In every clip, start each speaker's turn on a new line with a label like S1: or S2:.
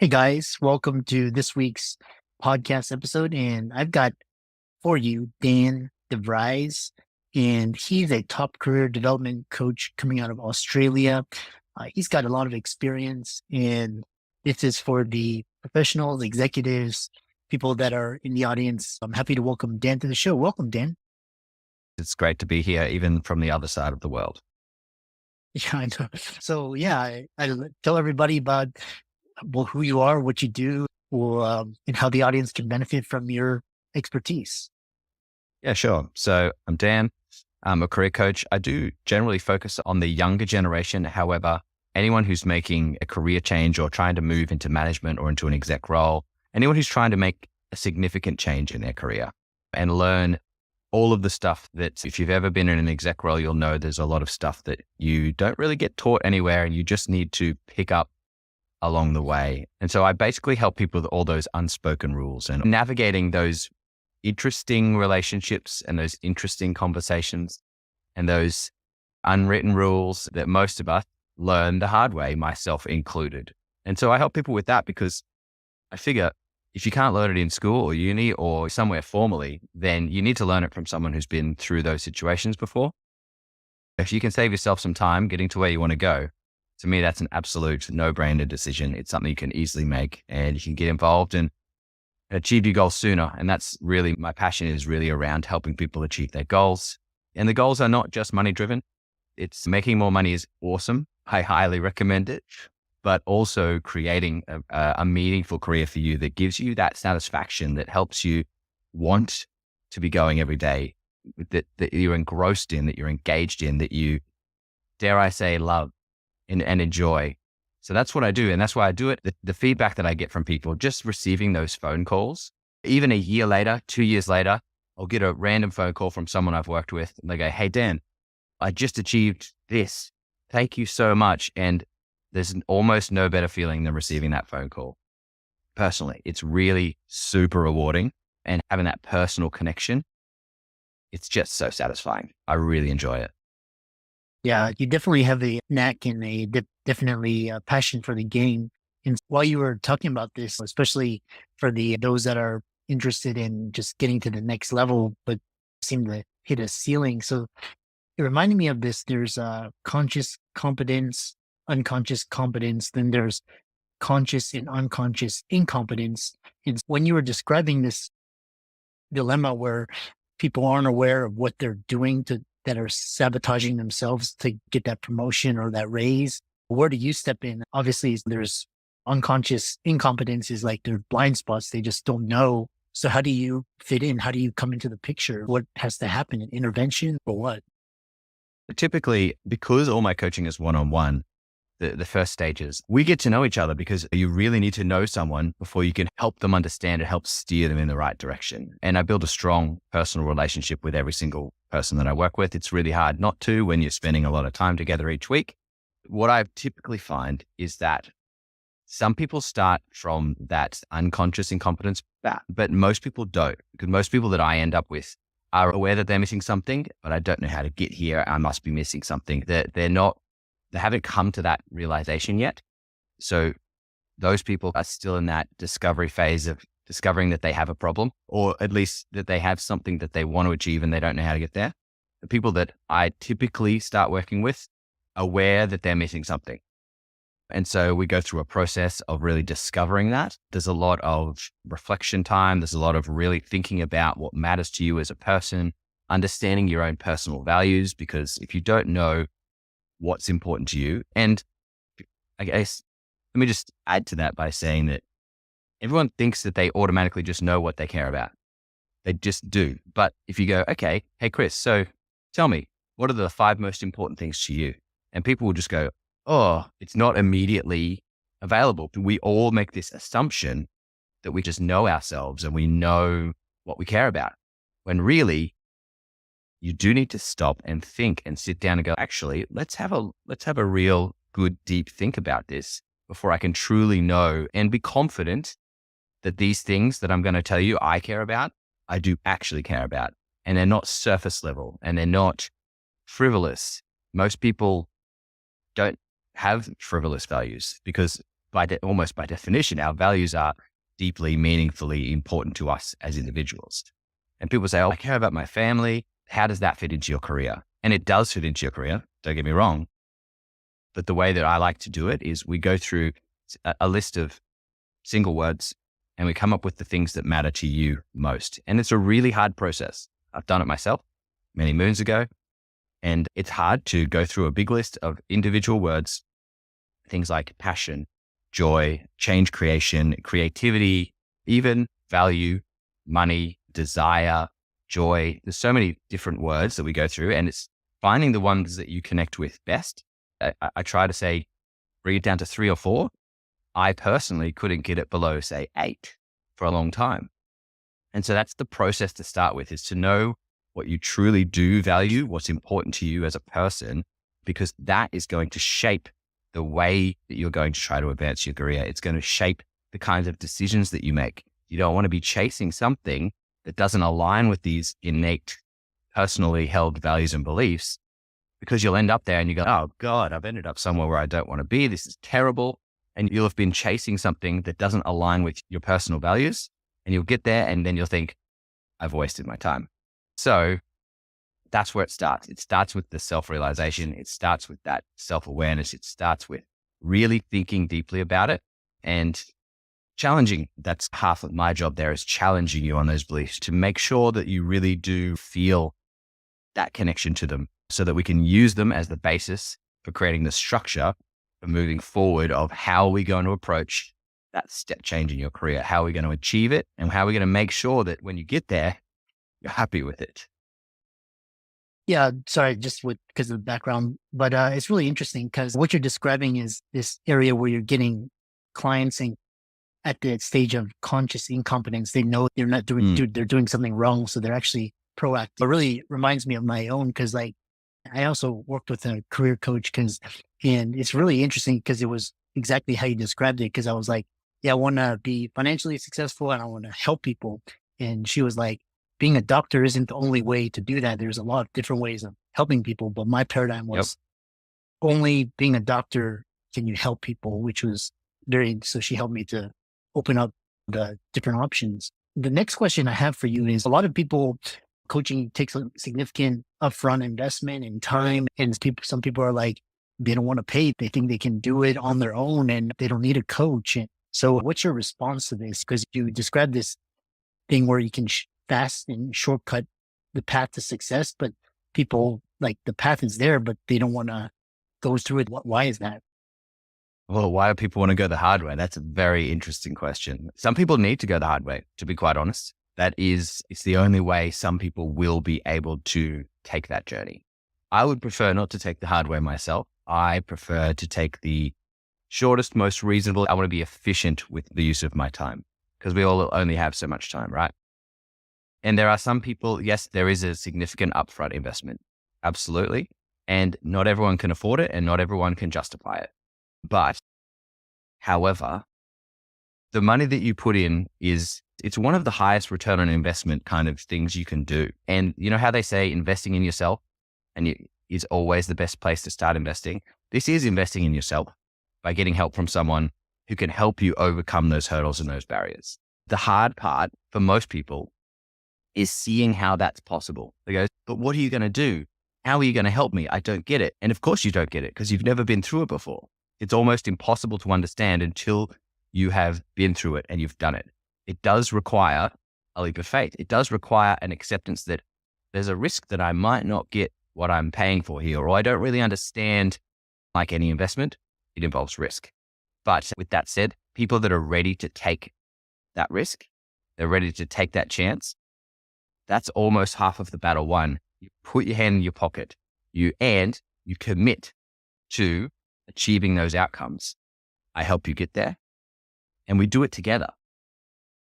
S1: Hey guys, welcome to this week's podcast episode. And I've got for you Dan DeVries, and he's a top career development coach coming out of Australia. He's got a lot of experience, and this is for the professionals, executives, people that are in the audience. I'm happy to welcome Dan to the show. Welcome, Dan.
S2: It's great to be here, even from the other side of the world.
S1: Yeah, I know. So, yeah, I tell everybody about who you are, what you do, and how the audience can benefit from your expertise.
S2: Yeah, sure. So I'm Dan. I'm a career coach. I do generally focus on the younger generation. However, anyone who's making a career change or trying to move into management or into an exec role, anyone who's trying to make a significant change in their career and learn all of the stuff that if you've ever been in an exec role, you'll know there's a lot of stuff that you don't really get taught anywhere and you just need to pick up along the way. And so I basically help people with all those unspoken rules and navigating those interesting relationships and those interesting conversations and those unwritten rules that most of us learn the hard way, myself included. And so I help people with that because I figure if you can't learn it in school or uni or somewhere formally, then you need to learn it from someone who's been through those situations before. If you can save yourself some time getting to where you want to go, to me, that's an absolute no-brainer decision. It's something you can easily make and you can get involved and achieve your goals sooner. And that's really, my passion is really around helping people achieve their goals. And the goals are not just money driven. It's making more money is awesome. I highly recommend it, but also creating a meaningful career for you that gives you that satisfaction that helps you want to be going every day, that you're engrossed in, that you're engaged in, that you, dare I say, love and enjoy. So that's what I do. And that's why I do it. The feedback that I get from people, just receiving those phone calls, even a year later, 2 years later, I'll get a random phone call from someone I've worked with. And they go, "Hey, Dan, I just achieved this. Thank you so much." And there's almost no better feeling than receiving that phone call. Personally, it's really super rewarding and having that personal connection. It's just so satisfying. I really enjoy it.
S1: Yeah, you definitely have a knack and definitely a passion for the game. And while you were talking about this, especially for those that are interested in just getting to the next level, but seem to hit a ceiling. So it reminded me of this. There's conscious competence, unconscious competence. Then there's conscious and unconscious incompetence. And when you were describing this dilemma where people aren't aware of what they're doing that are sabotaging themselves to get that promotion or that raise, where do you step in? Obviously, there's unconscious incompetence is like their blind spots. They just don't know. So how do you fit in? How do you come into the picture? What has to happen? An intervention or what?
S2: Typically, because all my coaching is one-on-one, the first stages, we get to know each other because you really need to know someone before you can help them understand and help steer them in the right direction. And I build a strong personal relationship with every single person that I work with. It's really hard not to when you're spending a lot of time together each week. What I typically find is that some people start from that unconscious incompetence, but most people don't, because most people that I end up with are aware that they're missing something, but I don't know how to get here. I must be missing something. They haven't come to that realization yet. So those people are still in that discovery phase of discovering that they have a problem, or at least that they have something that they want to achieve and they don't know how to get there. The people that I typically start working with are aware that they're missing something. And so we go through a process of really discovering that. There's a lot of reflection time. There's a lot of really thinking about what matters to you as a person, understanding your own personal values, because if you don't know what's important to you, and I guess, let me just add to that by saying that everyone thinks that they automatically just know what they care about. They just do. But if you go, "Okay, hey, Chris, so tell me, what are the 5 most important things to you?" And people will just go, "Oh, it's not immediately available." We all make this assumption that we just know ourselves and we know what we care about, when really you do need to stop and think and sit down and go, "Actually, let's have a real good deep think about this before I can truly know and be confident that these things that I'm going to tell you I care about, I do actually care about. And they're not surface level and they're not frivolous." Most people don't have frivolous values because almost by definition, our values are deeply, meaningfully important to us as individuals. And people say, oh, I care about my family. How does that fit into your career? And it does fit into your career. Don't get me wrong. But the way that I like to do it is we go through a list of single words and we come up with the things that matter to you most. And it's a really hard process. I've done it myself many moons ago. And it's hard to go through a big list of individual words, things like passion, joy, change creation, creativity, even value, money, desire, joy. There's so many different words that we go through, and it's finding the ones that you connect with best. I try to say, bring it down to 3 or 4. I personally couldn't get it below, say, 8 for a long time. And so that's the process to start with, is to know what you truly do value, what's important to you as a person, because that is going to shape the way that you're going to try to advance your career. It's going to shape the kinds of decisions that you make. You don't want to be chasing something that doesn't align with these innate, personally held values and beliefs, because you'll end up there and you go, oh God, I've ended up somewhere where I don't want to be. This is terrible. And you'll have been chasing something that doesn't align with your personal values. And you'll get there and then you'll think, I've wasted my time. So that's where it starts. It starts with the self-realization. It starts with that self-awareness. It starts with really thinking deeply about it and challenging. That's half of my job there, is challenging you on those beliefs to make sure that you really do feel that connection to them, so that we can use them as the basis for creating the structure for moving forward of how we're going to approach that step change in your career, how we're going to achieve it, and how we're going to make sure that when you get there, you're happy with it.
S1: Yeah, sorry, just because of the background, but it's really interesting because what you're describing is this area where you're getting clients and at the stage of conscious incompetence. They know they're not doing, they're doing something wrong, so they're actually proactive. It really reminds me of my own, because like I also worked with a career coach, and it's really interesting because it was exactly how you described it. Because I was like, yeah, I want to be financially successful and I want to help people, and she was like, being a doctor isn't the only way to do that. There's a lot of different ways of helping people. But my paradigm was only being a doctor can you help people, which was so she helped me to open up the different options. The next question I have for you is, a lot of people, coaching takes a significant upfront investment in time. And some people are like, they don't want to pay. They think they can do it on their own and they don't need a coach. And so what's your response to this? Because you described this thing where you can fast and shortcut the path to success, but people, like, the path is there, but they don't want to go through it. Why is that?
S2: Well, why do people want to go the hard way? That's a very interesting question. Some people need to go the hard way, to be quite honest. It's the only way some people will be able to take that journey. I would prefer not to take the hard way myself. I prefer to take the shortest, most reasonable. I want to be efficient with the use of my time, because we all only have so much time, right? And there are some people, yes, there is a significant upfront investment. Absolutely. And not everyone can afford it and not everyone can justify it. But however, the money that you put in it's one of the highest return on investment kind of things you can do. And you know how they say investing in yourself is always the best place to start investing? This is investing in yourself by getting help from someone who can help you overcome those hurdles and those barriers. The hard part for most people is seeing how that's possible. They go, but what are you going to do? How are you going to help me? I don't get it. And of course you don't get it because you've never been through it before. It's almost impossible to understand until you have been through it and you've done it. It does require a leap of faith. It does require an acceptance that there's a risk that I might not get what I'm paying for here, or I don't really understand. Like any investment, it involves risk. But with that said, people that are ready to take that risk, they're ready to take that chance, that's almost half of the battle won. You put your hand in your pocket, you commit to achieving those outcomes. I help you get there and we do it together.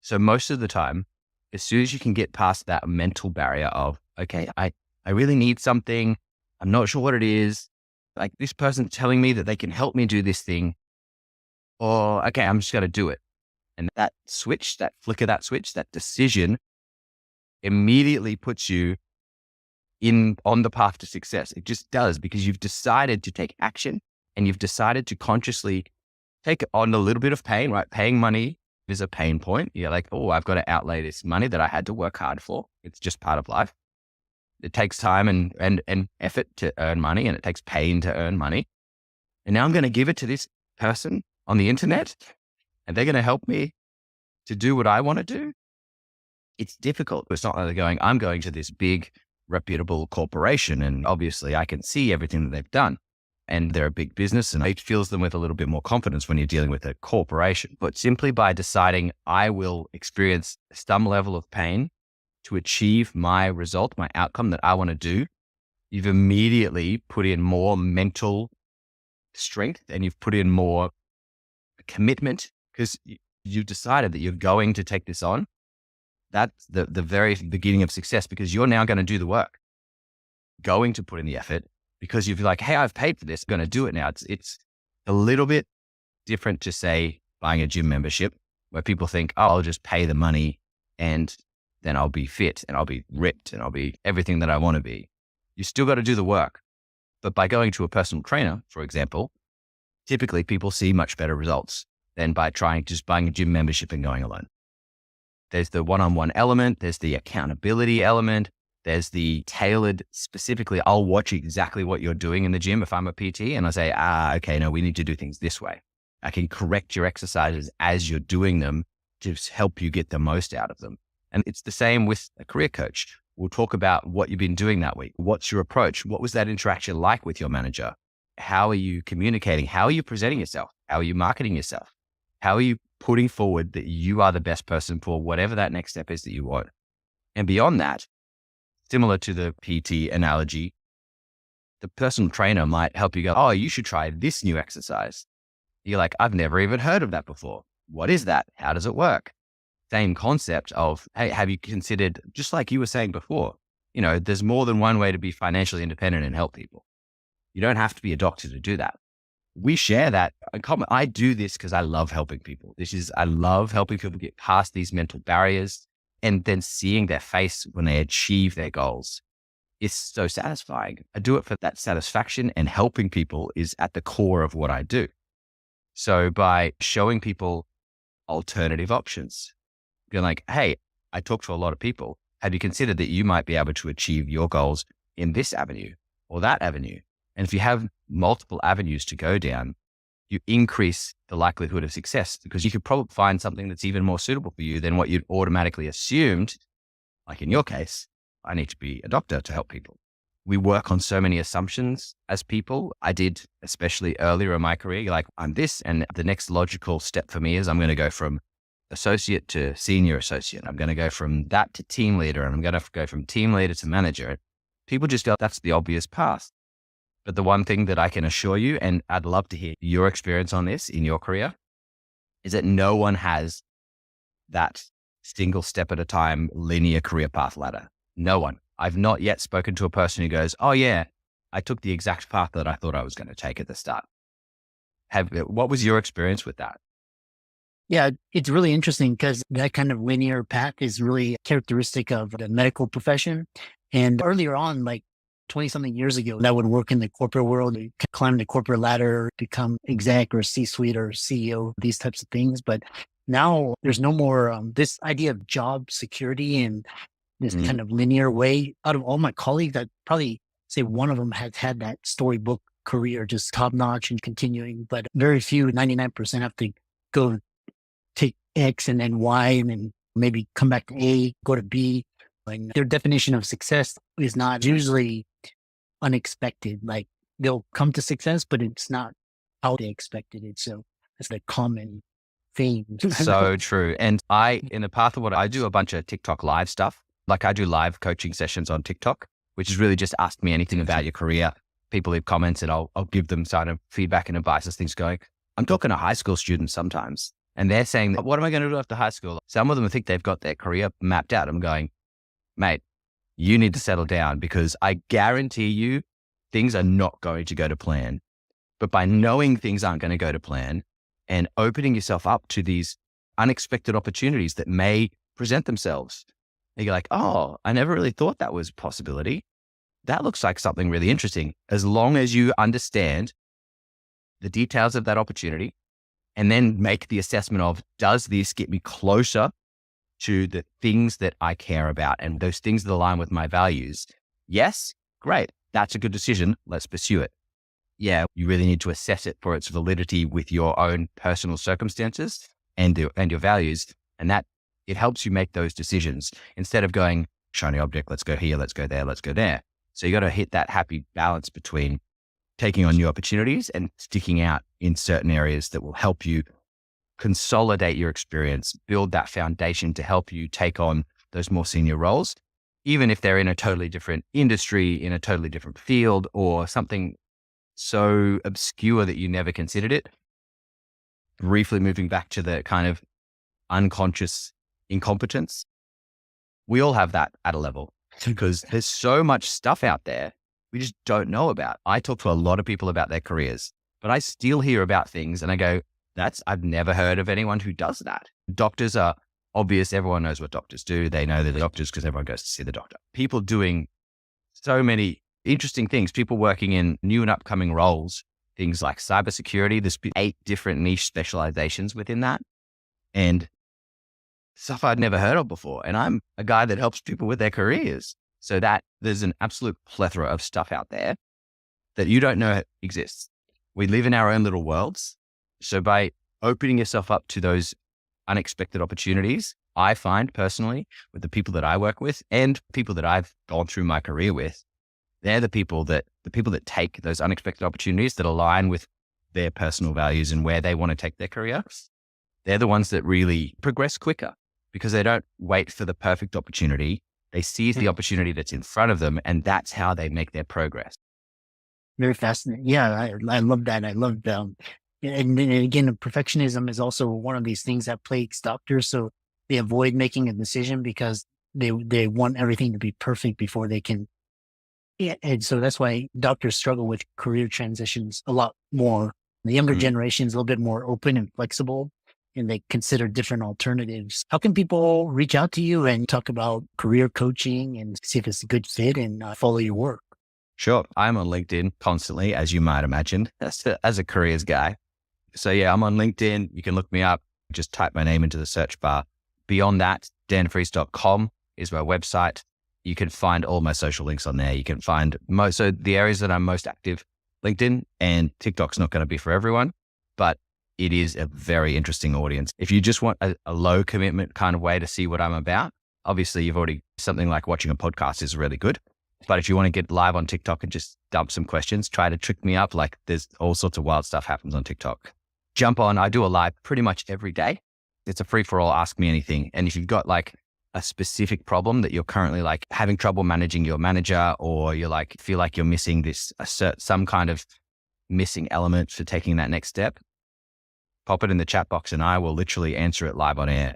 S2: So most of the time, as soon as you can get past that mental barrier of, okay, I really need something, I'm not sure what it is, like this person's telling me that they can help me do this thing, or okay, I'm just going to do it. And that switch, that flicker, that switch, that decision immediately puts you on the path to success. It just does, because you've decided to take action and you've decided to consciously take on a little bit of pain, right? Paying money is a pain point. You're like, oh, I've got to outlay this money that I had to work hard for. It's just part of life. It takes time and effort to earn money, and it takes pain to earn money. And now I'm going to give it to this person on the internet, and they're going to help me to do what I want to do. It's difficult. It's not like they're going, I'm going to this big reputable corporation, and obviously I can see everything that they've done. And they're a big business, and it fills them with a little bit more confidence when you're dealing with a corporation. But simply by deciding I will experience some level of pain to achieve my result, my outcome that I want to do, you've immediately put in more mental strength, and you've put in more commitment because you've decided that you're going to take this on. That's the very beginning of success, because you're now going to do the work, going to put in the effort, because you've like, hey, I've paid for this, I'm going to do it now. It's a little bit different to, say, buying a gym membership, where people think, oh, I'll just pay the money and then I'll be fit and I'll be ripped and I'll be everything that I want to be. You still got to do the work. But by going to a personal trainer, for example, typically people see much better results than by trying just buying a gym membership and going alone. There's the one-on-one element. There's the accountability element. There's the tailored, specifically, I'll watch exactly what you're doing in the gym if I'm a PT, and I say, okay, no, we need to do things this way. I can correct your exercises as you're doing them to help you get the most out of them. And it's the same with a career coach. We'll talk about what you've been doing that week. What's your approach? What was that interaction like with your manager? How are you communicating? How are you presenting yourself? How are you marketing yourself? How are you putting forward that you are the best person for whatever that next step is that you want? And beyond that, similar to the PT analogy, the personal trainer might help you go, oh, you should try this new exercise. You're like, I've never even heard of that before. What is that? How does it work? Same concept of, hey, have you considered, just like you were saying before, there's more than one way to be financially independent and help people. You don't have to be a doctor to do that. We share that in common. I do this because I love helping people. I love helping people get past these mental barriers, and then seeing their face when they achieve their goals is so satisfying. I do it for that satisfaction, and helping people is at the core of what I do. So by showing people alternative options, being like, hey, I talk to a lot of people. Have you considered that you might be able to achieve your goals in this avenue or that avenue? And if you have multiple avenues to go down, you increase the likelihood of success, because you could probably find something that's even more suitable for you than what you'd automatically assumed. Like in your case, I need to be a doctor to help people. We work on so many assumptions as people. I did, especially earlier in my career. You're like, I'm this, and the next logical step for me is I'm going to go from associate to senior associate. I'm going to go from that to team leader, and I'm going to go from team leader to manager. People just go, that's the obvious path. But the one thing that I can assure you, and I'd love to hear your experience on this in your career, is that no one has that single step at a time linear career path ladder. No one. I've not yet spoken to a person who goes, oh yeah, I took the exact path that I thought I was going to take at the start. What was your experience with that?
S1: Yeah, it's really interesting because that kind of linear path is really characteristic of the medical profession. And earlier on, like 20 something years ago, I would work in the corporate world, climb the corporate ladder, become exec or C-suite or CEO, these types of things. But now there's no more this idea of job security and this kind of linear way. Out of all my colleagues, I'd probably say one of them has had that storybook career, just top notch and continuing, but very few, 99% have to go take X and then Y and then maybe come back to A, go to B. And their definition of success is not usually unexpected. Like they'll come to success, but it's not how they expected it. So that's the common theme.
S2: So true. And in the path of what I do, a bunch of TikTok live stuff. Like I do live coaching sessions on TikTok, which is really just ask me anything about your career. People leave comments and I'll give them kind of feedback and advice as things going. I'm talking to high school students sometimes, and they're saying, what am I going to do after high school? Some of them think they've got their career mapped out. I'm going, mate, you need to settle down, because I guarantee you things are not going to go to plan. But by knowing things aren't going to go to plan and opening yourself up to these unexpected opportunities that may present themselves, you're like, oh, I never really thought that was a possibility. That looks like something really interesting. As long as you understand the details of that opportunity and then make the assessment of, does this get me closer to the things that I care about and those things that align with my values? Yes, great. That's a good decision. Let's pursue it. Yeah, you really need to assess it for its validity with your own personal circumstances and your values. And that it helps you make those decisions instead of going, shiny object, let's go here, let's go there, let's go there. So you got to hit that happy balance between taking on new opportunities and sticking out in certain areas that will help you consolidate your experience, build that foundation to help you take on those more senior roles, even if they're in a totally different industry, in a totally different field, or something so obscure that you never considered it. Briefly moving back to the kind of unconscious incompetence, we all have that at a level because there's so much stuff out there we just don't know about. I talk to a lot of people about their careers, but I still hear about things and I go, I've never heard of anyone who does that. Doctors are obvious. Everyone knows what doctors do. They know they're the doctors because everyone goes to see the doctor. People doing so many interesting things, people working in new and upcoming roles, things like cybersecurity. There's 8 different niche specializations within that and stuff I'd never heard of before. And I'm a guy that helps people with their careers. So that there's an absolute plethora of stuff out there that you don't know exists. We live in our own little worlds. So by opening yourself up to those unexpected opportunities, I find personally with the people that I work with and people that I've gone through my career with, they're the people that take those unexpected opportunities that align with their personal values and where they want to take their career. They're the ones that really progress quicker because they don't wait for the perfect opportunity. They seize the opportunity that's in front of them, and that's how they make their progress.
S1: Very fascinating. Yeah, I love that. I love and then again, perfectionism is also one of these things that plagues doctors. So they avoid making a decision because they want everything to be perfect before they can. Yeah, and so that's why doctors struggle with career transitions a lot more. The younger generation is a little bit more open and flexible, and they consider different alternatives. How can people reach out to you and talk about career coaching and see if it's a good fit and follow your work?
S2: Sure. I'm on LinkedIn constantly, as you might imagine, as a careers guy. So yeah, I'm on LinkedIn. You can look me up. Just type my name into the search bar. Beyond that, dandevries.com is my website. You can find all my social links on there. You can find so the areas that I'm most active, LinkedIn and TikTok's not going to be for everyone, but it is a very interesting audience. If you just want a low commitment kind of way to see what I'm about, obviously you've already, something like watching a podcast is really good. But if you want to get live on TikTok and just dump some questions, try to trick me up, like there's all sorts of wild stuff happens on TikTok. Jump on. I do a live pretty much every day. It's a free for all, ask me anything. And if you've got like a specific problem that you're currently like having trouble managing your manager, or you're like, feel like you're missing some kind of missing element for taking that next step, pop it in the chat box and I will literally answer it live on air.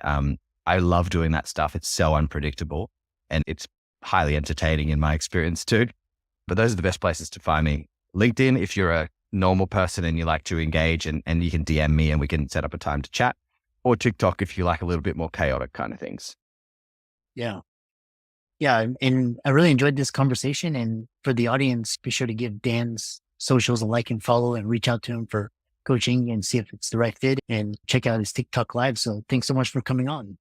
S2: I love doing that stuff. It's so unpredictable and it's highly entertaining in my experience too. But those are the best places to find me. LinkedIn, if you're a normal person and you like to engage and you can DM me and we can set up a time to chat, or TikTok if you like a little bit more chaotic kind of things.
S1: Yeah. Yeah. And I really enjoyed this conversation. And for the audience, be sure to give Dan's socials a like and follow and reach out to him for coaching and see if it's the right fit and check out his TikTok live. So thanks so much for coming on.